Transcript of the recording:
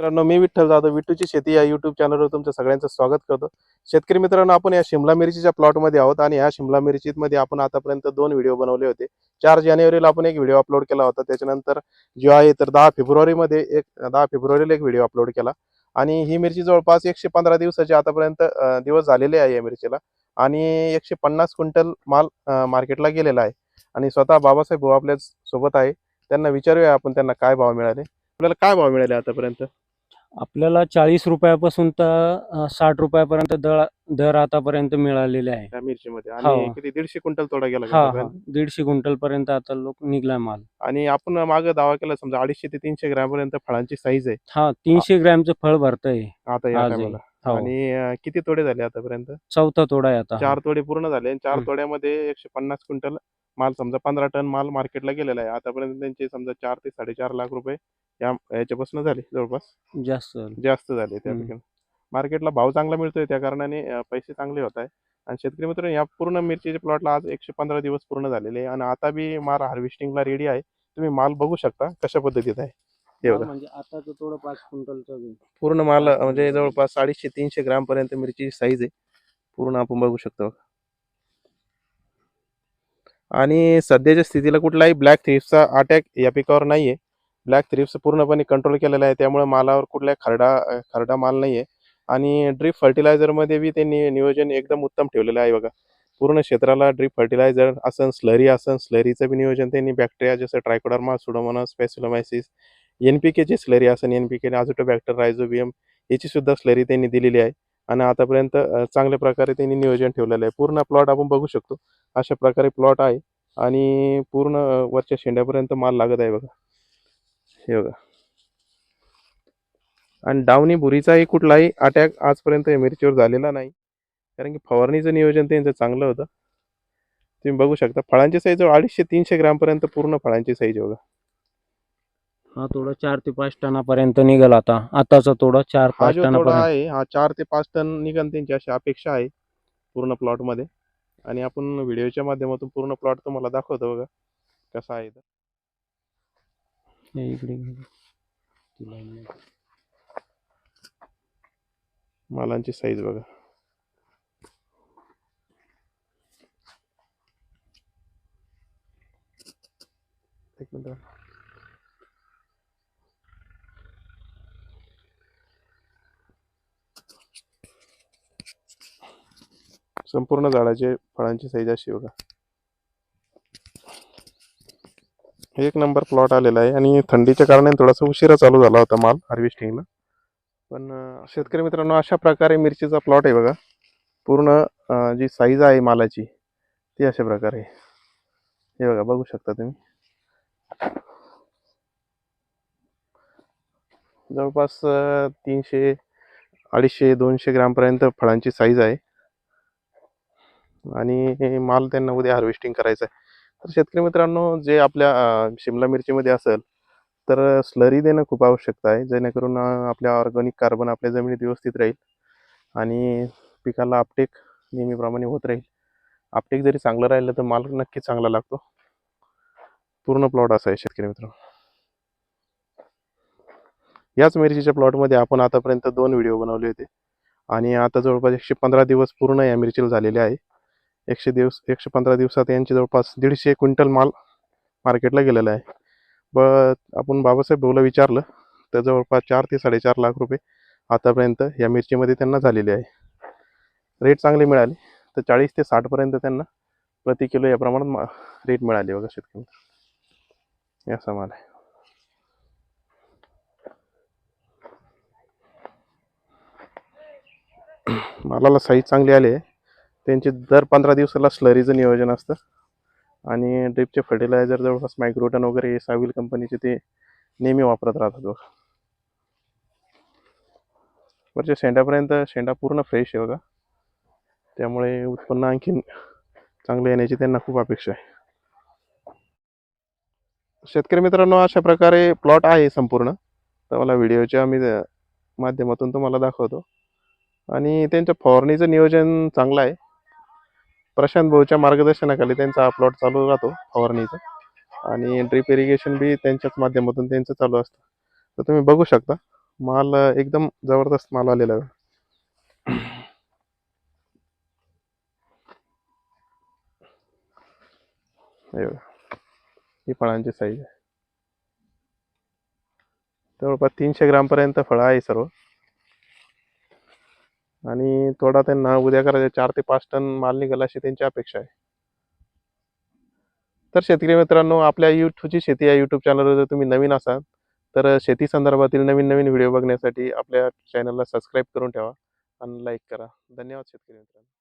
मित्रांनो, मी विठ्ठल जाधव विठूची शेती या YouTube चॅनलवर तुमचं सगळ्यांचं स्वागत करतो. शेतकरी मित्रांनो, आपण या शिमला मिरचीच्या प्लॉटमध्ये आहोत आणि या शिमला मिरचीमध्ये आपण आतापर्यंत 2 व्हिडिओ बनवले होते. 4 जानेवारीला आपण एक व्हिडिओ अपलोड केला होता. त्याच्यानंतर जो आहे तर 10 फेब्रुवारीला एक व्हिडिओ अपलोड केला आणि ही मिरची जवळपास 115 दिवसाचे आतापर्यंत दिवस झालेले आहे या मिरचीला आणि 150 क्विंटल माल मार्केटला गेलेला आहे आणि स्वतः बाबासाहेब भाऊ आपल्या सोबत आहे. त्यांना विचारूया आपण त्यांना काय भाव मिळाले. आपल्याला काय भाव मिळाले आतापर्यंत? आपल्याला 40 रुपयापासून तर 60 रुपयापर्यंत दर आतापर्यंत मिळालेले आहे. त्या मिरचीमध्ये हो. आणि किती 150 क्विंटल तोडा गेला का हा आतापर्यंत? 150 क्विंटल पर्यंत आता लोक निघलाय माल. आणि आपण मागे दावा केला समजा 250 ते 300 ग्रॅम पर्यंत फळांची साईज आहे हा 300 ग्रॅमचं फळ भरतंय आता या आजही. टायमाला. हो. आणि किती तोडे झाले आतापर्यंत? चौथा तोडा आहे आता. 4 तोडे पूर्ण झाले आणि 4 हम्म. तोड्यामध्ये 150 क्विंटल माल समजा 15 टन माल मार्केटला गेलेला आहे. आतापर्यंत त्यांचे समजा 4 ते 4.5 लाख रुपये याच्यापासून झाले जवळपास. जास्त झाले त्या ठिकाणी. मार्केटला भाव चांगला मिळतोय त्या कारणाने पैसे चांगले होत आहे. आणि शेतकरी मित्रांनो, या पूर्ण मिरचीच्या प्लॉटला आज 115 दिवस पूर्ण झालेले आहे आणि आता बी माल हार्वेस्टिंगला रेडी आहे. तुम्ही माल बघू शकता कशा पद्धतीत आहे. हे बघा, म्हणजे आताचं तोडं 5 क्विंटलचं पूर्ण माल म्हणजे जवळपास 250-300 ग्रॅम पर्यंत मिरची साईज आहे. पूर्ण आपण बघू शकतो. आणि सध्याच्या स्थितीला कुठलाही ब्लॅक थ्रिप्सचा अटॅक या पिकावर नाहीये. ब्लॅक थ्रिप्स पूर्णपणे कंट्रोल केलेला आहे, त्यामुळे मालावर कुठलाही खरडा माल नाहीये. आणि ड्रीप फर्टिलायझरमध्ये बी त्यांनी नियोजन एकदम उत्तम ठेवलेलं आहे. बघा, पूर्ण क्षेत्राला ड्रीप फर्टिलायझर असन, स्लरीचं बी नियोजन त्यांनी बॅक्टेरिया जसं ट्रायकोडर्मा, सुडोमोनास, स्पॅसिलोमायसिस, NPKची स्लरी असेल, NPK अझोटोबॅक्टर, रायझोबियम याची सुद्धा स्लरी त्यांनी दिलेली आहे. आणि आतापर्यंत चांगल्या प्रकारे त्यांनी नियोजन ठेवलेलं आहे. पूर्ण प्लॉट आपण बघू शकतो अशा प्रकारे प्लॉट आहे आणि पूर्ण वरच्या शेंड्यापर्यंत माल लागत आहे. बघा, हे बघा. आणि डावणी बुरीचाही कुठलाही अटॅक आजपर्यंत या मिरचीवर झालेला नाही, कारण की फवारणीचं नियोजन त्यांचं चांगलं होतं. तुम्ही बघू शकता फळांची साईज 250-300 ग्रॅम पर्यंत पूर्ण फळांची साईज. बघा, हा तोडा 4 ते 5 टनापर्यंत निघाल आता. आताचा तोडा 4-5 जो तोडा टनापर्यंत आहे हा 4 ते 5 टन निघन त्यांची अशी अपेक्षा आहे पूर्ण प्लॉट मध्ये. आणि आपण व्हिडिओच्या माध्यमातून पूर्ण प्लॉट तुम्हाला दाखवतो. बघा कसा आहे. इकडे मालांची साईज बघा. एक मिनिट. संपूर्ण झाडाचे फळांची साईज अशी बघा. एक नंबर प्लॉट आलेला आहे आणि थंडीच्या कारणाने थोडासा उशिरा चालू झाला होता माल हार्वेस्टिंगला. पण शेतकरी मित्रांनो, अशा प्रकारे मिरचीचा प्लॉट आहे. बघा, पूर्ण जी साईज आहे मालाची ती अशा प्रकारे आहे. हे बघा, बघू शकता तुम्ही. जवळपास 300, 250, 200 ग्रॅम पर्यंत फळांची साईज आहे आणि माल त्यांना उद्या हार्वेस्टिंग करायचं आहे. तर शेतकरी मित्रांनो, जे आपल्या शिमला मिरचीमध्ये असेल तर स्लरी देणं खूप आवश्यकता आहे, जेणेकरून आपल्या ऑर्गॅनिक कार्बन आपल्या जमिनीत व्यवस्थित राहील आणि पिकाला अपटेक नेहमीप्रमाणे होत राहील. अपटेक जरी चांगलं राहिलं तर माल नक्कीच चांगला लागतो. पूर्ण प्लॉट असा आहे शेतकरी मित्रांनो. याच मिरचीच्या प्लॉटमध्ये आपण आतापर्यंत 2 व्हिडिओ बनवले होते आणि आता जवळपास 115 दिवस पूर्ण या मिरचीला झालेले आहे. 115 दिवसात यांचे जवळपास 150 क्विंटल माल मार्केटला गेलेला आहे. आपण बाबासाहेब भाऊला विचारलं तर जवळपास 4 ते 4.5 लाख रुपये आतापर्यंत या मिरचीमध्ये त्यांना झालेले आहे. रेट चांगले मिळाले तर 40 ते 60 पर्यंत त्यांना प्रति किलो या प्रमाणात रेट मिळाले. बघा शेतकरी, असा माल आहे. मालाला साईज चांगली आली आहे. त्यांचे दर 15 दिवसाला स्लरीचं नियोजन असतं आणि ड्रिपचे फर्टिलायझर जवळपास मायक्रोटन वगैरे साविल कंपनीचे ते नेहमी वापरत राहतात. बघा, वरच्या शेंड्यापर्यंत शेंडा पूर्ण फ्रेश आहे. बघा, त्यामुळे उत्पन्न आणखीन चांगलं येण्याची त्यांना खूप अपेक्षा आहे. शेतकरी मित्रांनो, अशा प्रकारे प्लॉट आहे संपूर्ण. तर मला व्हिडिओच्या माध्यमातून तुम्हाला दाखवतो. आणि त्यांच्या फवारणीचं नियोजन चांगलं आहे. प्रशांत भाऊच्या मार्गदर्शनाखाली त्यांचा हा प्लॉट चालू राहतो फवारणीचा आणि ड्रिप इरिगेशन बी त्यांच्याच माध्यमातून त्यांचं चालू असतं. तर तुम्ही बघू शकता माल एकदम जबरदस्त माल आलेला आहे. हे बघा, ही फळांची साईज आहे. जवळपास 300 ग्रामपर्यंत फळं आहे सर्व. आणि थोडा त्यांना उद्या करायचे 4 ते 5 टन माल निघाला अशी त्यांची अपेक्षा आहे. तर शेतकरी मित्रांनो, आपल्या यूट्यूबची शेती या यूट्यूब चॅनलवर जर तुम्ही नवीन असाल तर शेती संदर्भातील नवीन नवीन व्हिडिओ बघण्यासाठी आपल्या चॅनलला सबस्क्राईब करून ठेवा आणि लाईक करा. धन्यवाद शेतकरी मित्रांनो.